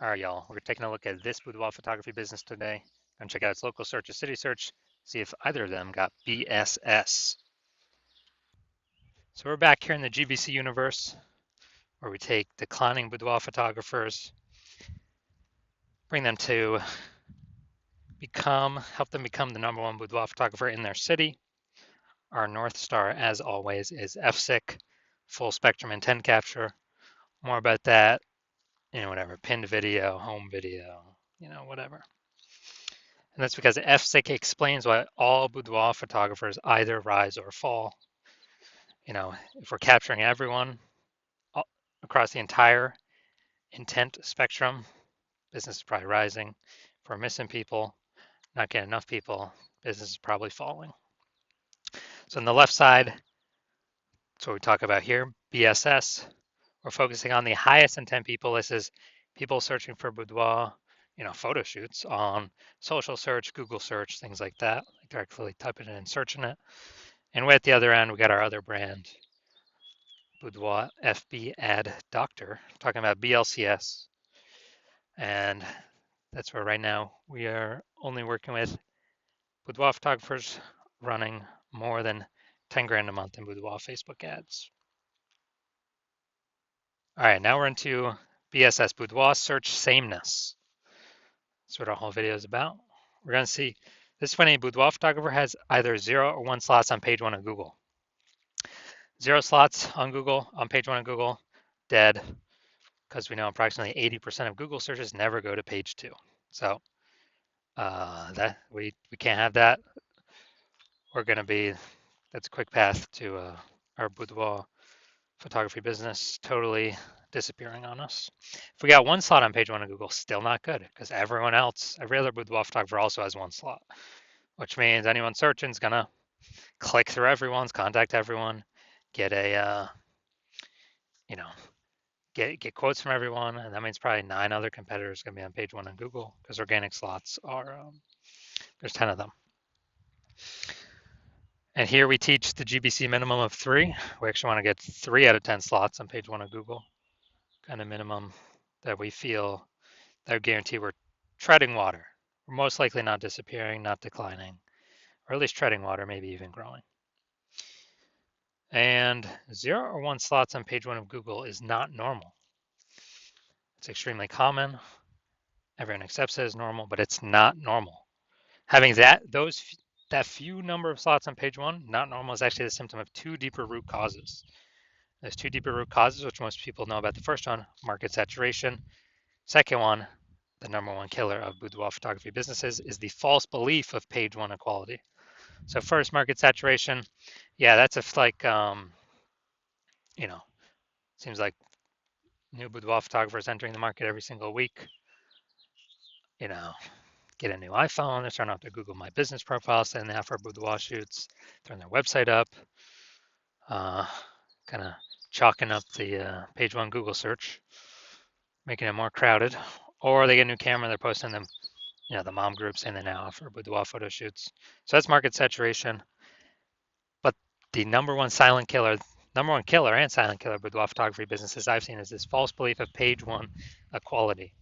All right, y'all, we're taking a look at this boudoir photography business today. Gonna check out its local search or city search, see if either of them got BSS. So we're back here in the GBC universe where we take declining boudoir photographers, bring them to help them become the #1 boudoir photographer in their city. Our North Star, as always, is FSIC, full spectrum intent capture. More about that, whatever, pinned video, home video, whatever. And that's because FSIC explains why all boudoir photographers either rise or fall. If we're capturing everyone across the entire intent spectrum, business is probably rising. If we're missing people, not getting enough people, business is probably falling. So on the left side, that's what we talk about here, BSS. We're focusing on the highest intent people. This is people searching for boudoir, photo shoots on social search, Google search, things like that, like directly typing it and searching it. And way at the other end, we got our other brand, Boudoir FB Ad Doctor, talking about BLCS. And that's where right now we are only working with boudoir photographers running more than 10 grand a month in boudoir Facebook ads. All right, now we're into BSS, Boudoir Search Sameness. That's what our whole video is about. We're going to see this when a boudoir photographer has either 0 or 1 slots on page 1 of Google. 0 slots on Google, on page 1 of Google, dead, because we know approximately 80% of Google searches never go to page 2. So that we can't have that. We're going to be, that's a quick path to our boudoir photography business totally disappearing on us. If we got 1 slot on page 1 of Google, still not good, because everyone else, every other boudoir photographer also has 1 slot, which means anyone searching is going to click through everyone's, contact everyone, get a, get quotes from everyone, and that means probably 9 other competitors going to be on page 1 on Google, because organic slots are, there's 10 of them. And here we teach the GBC minimum of 3. We actually want to get 3 out of 10 slots on page 1 of Google, kind of minimum that we feel that would guarantee we're treading water. We're most likely not disappearing, not declining, or at least treading water, maybe even growing. And 0 or 1 slots on page 1 of Google is not normal. It's extremely common. Everyone accepts it as normal, but it's not normal. Having that few number of slots on page 1, not normal, is actually the symptom of 2 deeper root causes. There's 2 deeper root causes, which most people know about. The first one, market saturation. Second one, the #1 killer of boudoir photography businesses, is the false belief of page 1 equality. So first, market saturation. Yeah, that's seems like new boudoir photographers entering the market every single week. Get a new iPhone, they're starting off their Google My Business profile, saying they have for boudoir shoots, throwing their website up, kind of chalking up the page 1 Google search, making it more crowded. Or they get a new camera, they're posting them, the mom group saying they now offer boudoir photo shoots. So that's market saturation. But the #1 silent killer, #1 killer and silent killer boudoir photography businesses I've seen is this false belief of page 1 equality.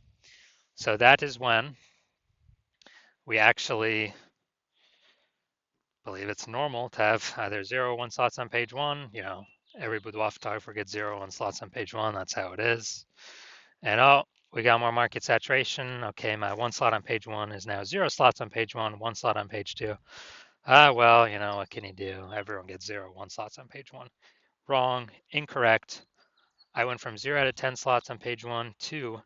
So that is when we actually believe it's normal to have either 0 or 1 slots on page 1. Every boudoir photographer gets 0 or 1 slots on page 1. That's how it is. And we got more market saturation. Okay, my 1 slot on page 1 is now 0 slots on page 1, 1 slot on page 2. Well, what can you do? Everyone gets 0 or 1 slots on page 1. Wrong, incorrect. I went from 0 out of 10 slots on page 1 to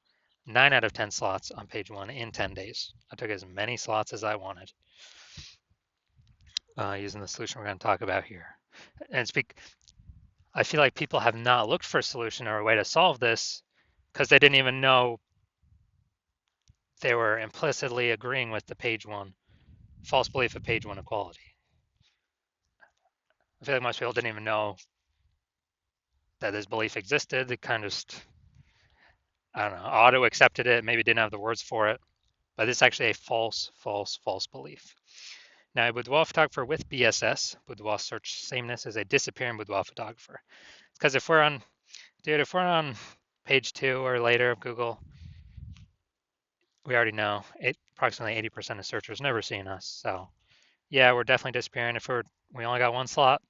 9 out of 10 slots on page 1 in 10 days. I took as many slots as I wanted using the solution we're going to talk about here. And I feel like people have not looked for a solution or a way to solve this because they didn't even know they were implicitly agreeing with the page 1 false belief of page 1 equality. I feel like most people didn't even know that this belief existed. They kind of just, I don't know, auto accepted it, maybe didn't have the words for it, but it's actually a false belief. Now, a boudoir photographer with BSS, boudoir search sameness, is a disappearing boudoir photographer. Because if we're on page 2 or later of Google, we already know approximately 80% of searchers never seeing us. So yeah, we're definitely disappearing. If we only got one slot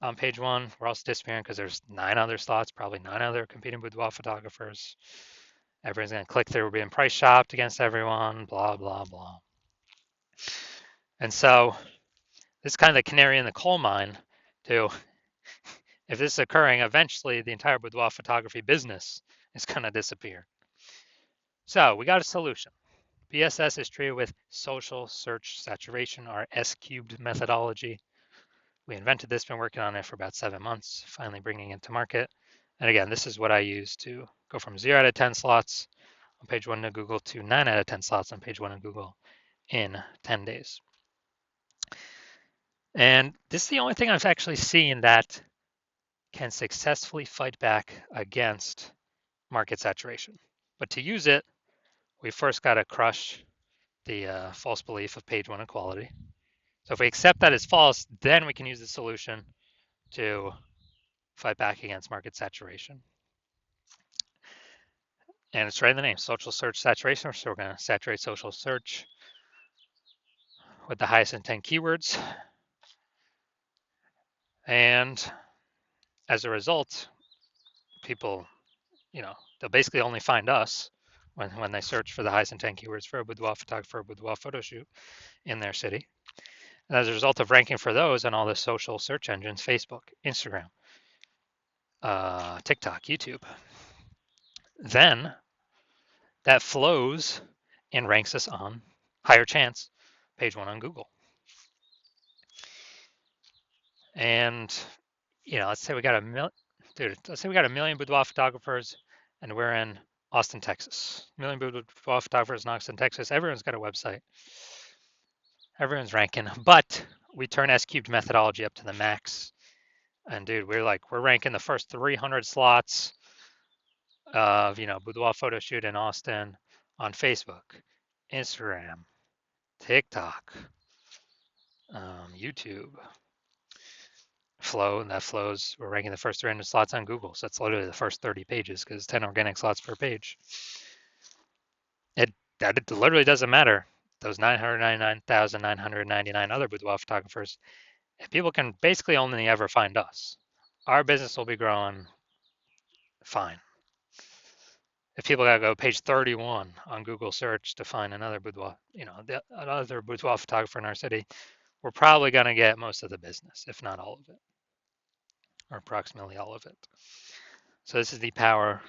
on page one, we're also disappearing because there's 9 other slots, probably 9 other competing boudoir photographers. Everyone's going to click through. We're being price shopped against everyone, blah, blah, blah. And so this is kind of the canary in the coal mine to, if this is occurring, eventually the entire boudoir photography business is going to disappear. So we got a solution. BSS is treated with social search saturation, our S-cubed methodology. We invented this, been working on it for about 7 months, finally bringing it to market. And again, this is what I use to go from 0 out of 10 slots on page 1 of Google to 9 out of 10 slots on page 1 of Google in 10 days. And this is the only thing I've actually seen that can successfully fight back against market saturation. But to use it, we first got to crush the false belief of page 1 equality. So if we accept that as false, then we can use the solution to fight back against market saturation. And it's right in the name, social search saturation. So we're going to saturate social search with the highest intent keywords. And as a result, people, they'll basically only find us when they search for the highest intent keywords for a boudoir photographer, boudoir photo shoot in their city. And as a result of ranking for those on all the social search engines, Facebook, Instagram, TikTok, YouTube, then that flows and ranks us on higher chance page 1 on Google. And let's say we got a million boudoir photographers and we're in Austin, Texas. A million boudoir photographers in Austin, Texas. Everyone's got a website. Everyone's ranking, but we turn S-cubed methodology up to the max. And dude, we're ranking the first 300 slots of, boudoir photo shoot in Austin on Facebook, Instagram, TikTok, YouTube, that flows. We're ranking the first 300 slots on Google. So it's literally the first 30 pages because 10 organic slots per page. It literally doesn't matter. Those 999,999 other boudoir photographers, if people can basically only ever find us, our business will be growing fine. If people gotta go page 31 on Google search to find another boudoir, another boudoir photographer in our city, we're probably gonna get most of the business, if not all of it, or approximately all of it. So this is the power,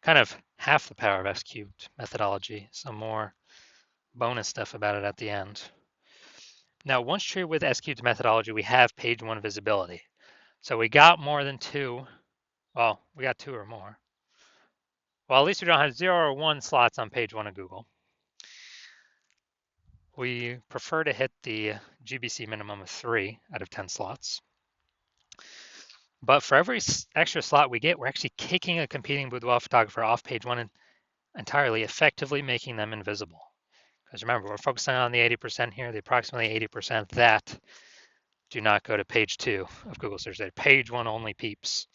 kind of half the power of S-cubed methodology, some more bonus stuff about it at the end. Now, once treated with S-cubed methodology, we have page 1 visibility. So we got more than 2. Well, we got 2 or more. Well, at least we don't have 0 or 1 slots on page 1 of Google. We prefer to hit the GBC minimum of 3 out of 10 slots. But for every extra slot we get, we're actually kicking a competing boudoir photographer off page 1 entirely, effectively making them invisible. Because remember, we're focusing on the 80% here, the approximately 80% that do not go to page 2 of Google search. They're page 1 only peeps.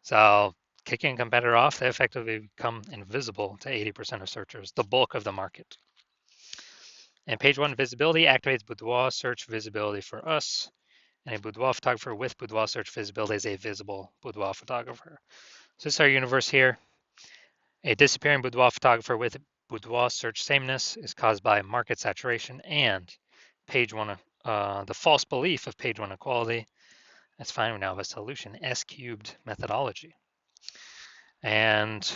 So kicking a competitor off, they effectively become invisible to 80% of searchers, the bulk of the market. And page 1 visibility activates boudoir search visibility for us. And a boudoir photographer with boudoir search visibility is a visible boudoir photographer. So this is our universe here. A disappearing boudoir photographer with boudoir search sameness is caused by market saturation and page 1, the false belief of page 1 equality. That's fine. We now have a solution, S-cubed methodology. And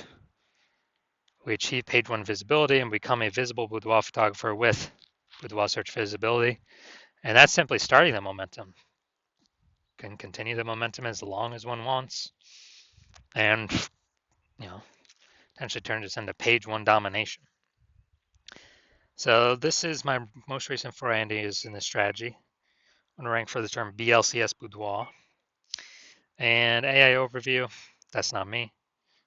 we achieve page 1 visibility and become a visible boudoir photographer with boudoir search visibility. And that's simply starting the momentum. Can continue the momentum as long as one wants. And, potentially turn this into page 1 domination. So this is my most recent foray into using this strategy. I'm going to rank for the term BLCS boudoir. And AI overview, that's not me.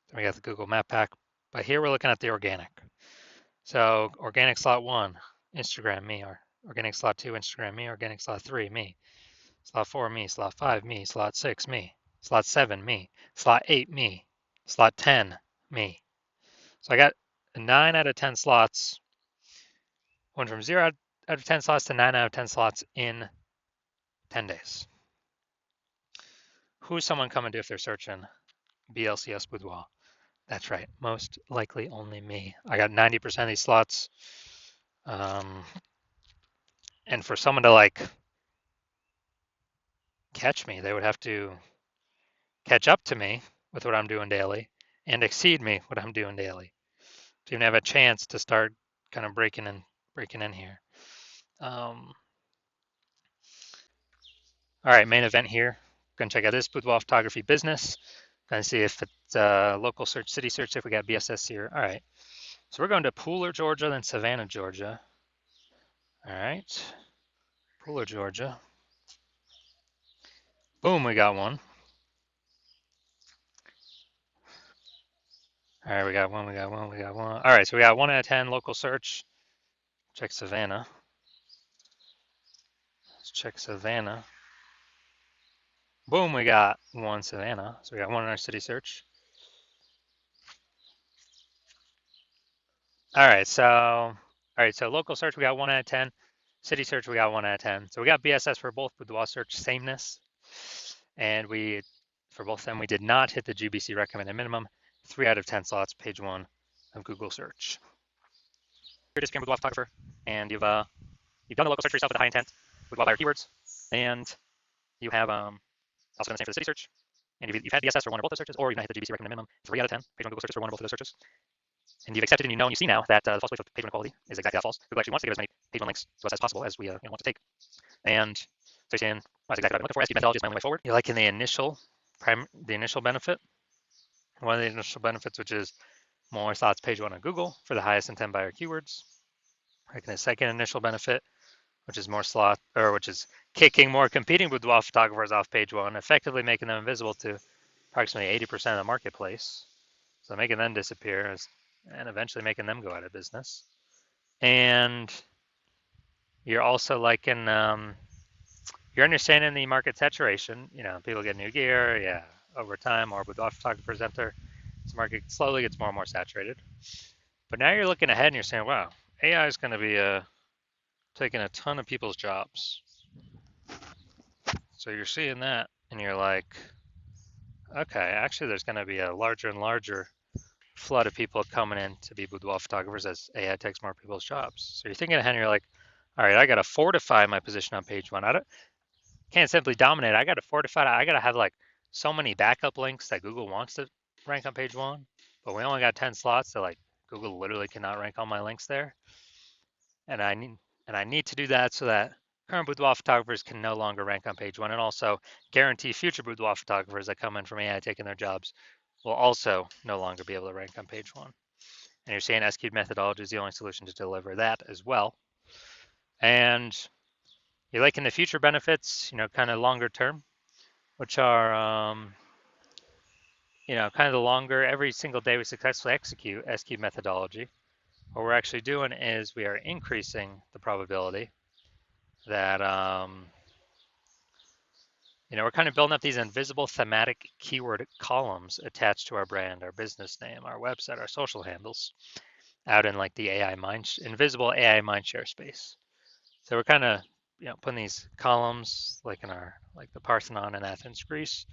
Then we got the Google Map Pack. But here we're looking at the organic. So organic slot 1, Instagram, me. Or organic slot 2, Instagram, me. Organic slot 3, me. Slot 4, me. Slot 5, me. Slot 6, me. Slot 7, me. Slot 8, me. Slot 10, me. So I got 9 out of 10 slots went from 0 out of 10 slots to 9 out of 10 slots in 10 days. Who's someone coming to if they're searching BLCS Boudoir? That's right. Most likely only me. I got 90% of these slots. And for someone to like catch me, they would have to catch up to me with what I'm doing daily and exceed me what I'm doing daily to even have a chance to start kind of breaking in here. All right, main event here. Gonna check out this boudoir photography business. Gonna see if it's local search, city search, if we got BSS here. All right, so we're going to Pooler, Georgia, then Savannah, Georgia. All right, Pooler, Georgia. Boom, we got one. All right, we got one. All right, so we got 1 out of 10 local search. Check Savannah. Let's check Savannah. Boom, we got 1 Savannah. So we got 1 in our city search. All right, so local search we got 1 out of 10. City search we got 1 out of 10. So we got BSS for both Boudoir search sameness, and for both of them we did not hit the GBC recommended minimum. 3 out of 10 slots, page 1 of Google search. You're a discount Boudoir photographer, and you've done the local search for yourself with a high intent with wildfire keywords, and you have also done the same for the city search, and you've had BSS for 1 or both those searches, or you've not hit the GBC recommended minimum. 3 out of 10, page 1 Google searches for 1 or both of those searches. And you've accepted and you know and you see now that the false belief of page 1 equality is exactly that false. Google actually wants to give as many page 1 links to us as possible as we want to take. And so you're saying, well, that's exactly what I'm looking for. SQ methodology is my only way forward. You're liking the initial benefit. One of the initial benefits, which is more slots page 1 on Google for the highest intent buyer keywords. Liking the second initial benefit, which is which is kicking more competing boudoir photographers off page 1, effectively making them invisible to approximately 80% of the marketplace. So making them disappear and eventually making them go out of business. And you're also liking, you're understanding the market saturation. People get new gear, over time, more boudoir photographers enter. This market slowly gets more and more saturated. But now you're looking ahead and you're saying, wow, AI is going to be taking a ton of people's jobs. So you're seeing that and you're like, okay, actually there's going to be a larger and larger flood of people coming in to be boudoir photographers as AI takes more people's jobs. So you're thinking ahead and you're like, all right, I got to fortify my position on page 1. I can't simply dominate. I got to fortify it. I got to have like so many backup links that Google wants to rank on page 1, but we only got 10 slots, so like Google literally cannot rank all my links there. And I need to do that so that current boudoir photographers can no longer rank on page 1, and also guarantee future boudoir photographers that come in from AI taking their jobs will also no longer be able to rank on page 1. And you're saying SQ methodology is the only solution to deliver that as well. And you're liking the future benefits, kind of longer term, which are, kind of the longer, every single day we successfully execute SQ methodology. What we're actually doing is we are increasing the probability that, we're kind of building up these invisible thematic keyword columns attached to our brand, our business name, our website, our social handles, out in like the invisible AI mindshare space. So we're kind of, putting these columns like like the Parthenon in Athens, Greece,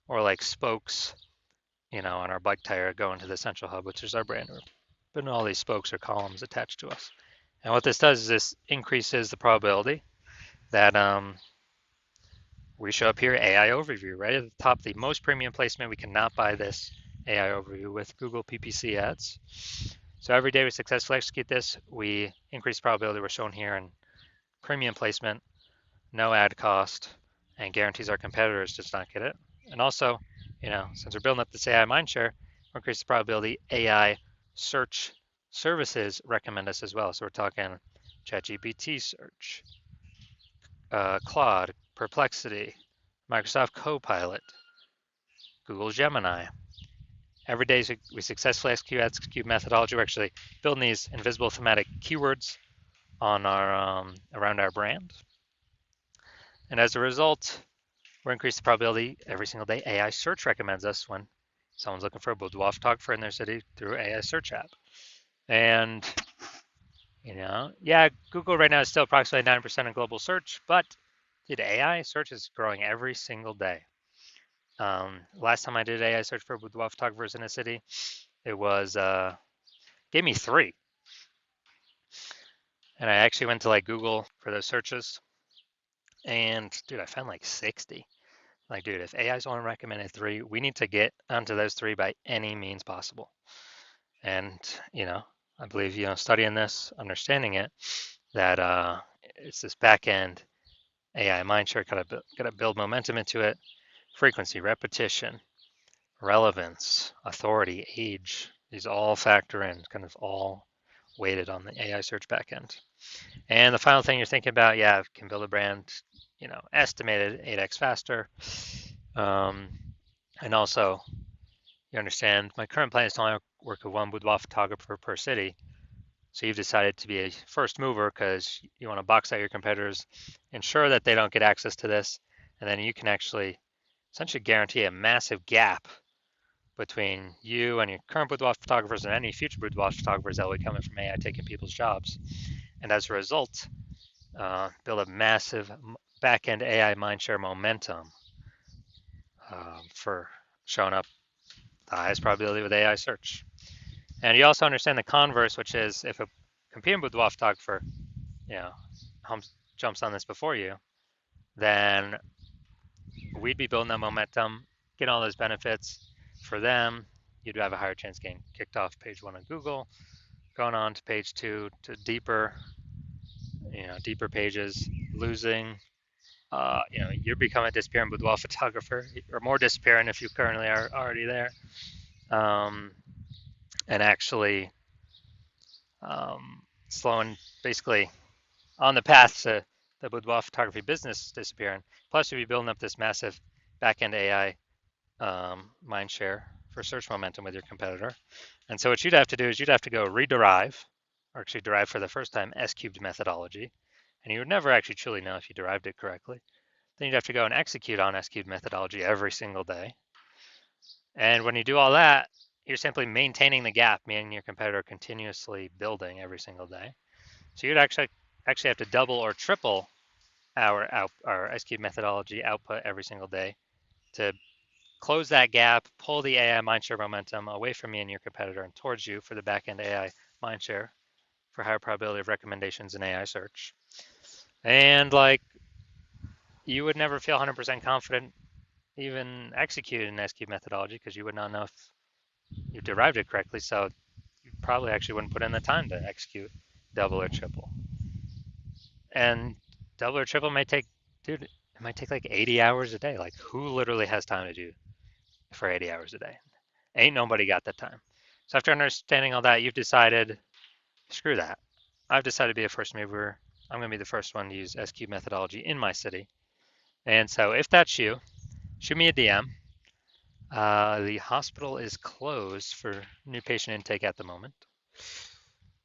or like spokes, on our bike tire going to the central hub, which is our brand. We're putting all these spokes or columns attached to us. And what this does is this increases the probability that we show up here, AI overview, right at the top, the most premium placement. We cannot buy this AI overview with Google PPC ads. So every day we successfully execute this, we increase the probability we're shown here in premium placement, no ad cost, and guarantees our competitors does not get it. And also, since we're building up this AI mindshare, we increase the probability AI search services recommend us as well. So we're talking ChatGPT search, Claude, Perplexity, Microsoft Copilot, Google Gemini. Every day we successfully execute methodology. We're actually building these invisible thematic keywords on our around our brand. And as a result, we're increasing the probability every single day AI search recommends us when someone's looking for a boudoir photographer in their city through AI search app. And, yeah, Google right now is still approximately 9% of global search, but dude, AI search is growing every single day. Last time I did AI search for boudoir photographers in a city, it was gave me 3. And I actually went to like Google for those searches, and dude, I found like 60. Like, dude, if AI's only recommended 3, we need to get onto those 3 by any means possible. And, I believe, studying this, understanding it, that it's this back end AI mindshare, gotta build momentum into it, frequency, repetition, relevance, authority, age. These all factor in, kind of all weighted on the AI search backend. And the final thing you're thinking about, yeah, can build a brand, estimated 8x faster. And also, you understand my current plan is to only work with one boudoir photographer per city. So you've decided to be a first mover because you want to box out your competitors, ensure that they don't get access to this, and then you can actually essentially guarantee a massive gap between you and your current boudoir photographers and any future boudoir photographers that will be coming from AI taking people's jobs. And as a result, build a massive back-end AI mindshare momentum for showing up the highest probability with AI search. And you also understand the converse, which is if a competing boudoir photographer, you know, jumps on this before you, then we'd be building that momentum, getting all those benefits for them. You'd have a higher chance getting kicked off page 1 of Google, going on to page 2 to deeper pages, losing. You're becoming a disappearing boudoir photographer, or more disappearing if you currently are already there, and actually slowing, basically on the path to the boudoir photography business disappearing. Plus, you'll be building up this massive back-end AI mind share for search momentum with your competitor. And so what you'd have to do is you'd have to go rederive, or actually derive for the first time, S-cubed methodology. And you would never actually truly know if you derived it correctly. Then you'd have to go and execute on S-cubed methodology every single day. And when you do all that, you're simply maintaining the gap, meaning your competitor continuously building every single day. So you'd actually have to double or triple our S-cubed methodology output every single day to close that gap, pull the AI mindshare momentum away from me and your competitor and towards you for the back-end AI mindshare for higher probability of recommendations in AI search. And you would never feel 100% confident even executing an S-cubed methodology because you would not know if you derived it correctly. So you probably actually wouldn't put in the time to execute double or triple. And double or triple might take, dude, it might take like 80 hours a day. Like, who literally has time to do for 80 hours a day? Ain't nobody got that time. So after understanding all that, you've decided, screw that. I've decided to be a first mover. I'm going to be the first one to use S-cubed methodology in my city. And so if that's you, shoot me a DM. The hospital is closed for new patient intake at the moment.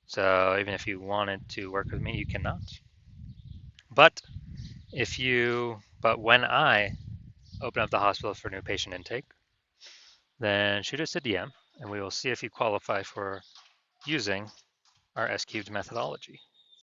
So even if you wanted to work with me, you cannot. But when I open up the hospital for new patient intake, then shoot us a DM and we will see if you qualify for using our S-cubed methodology.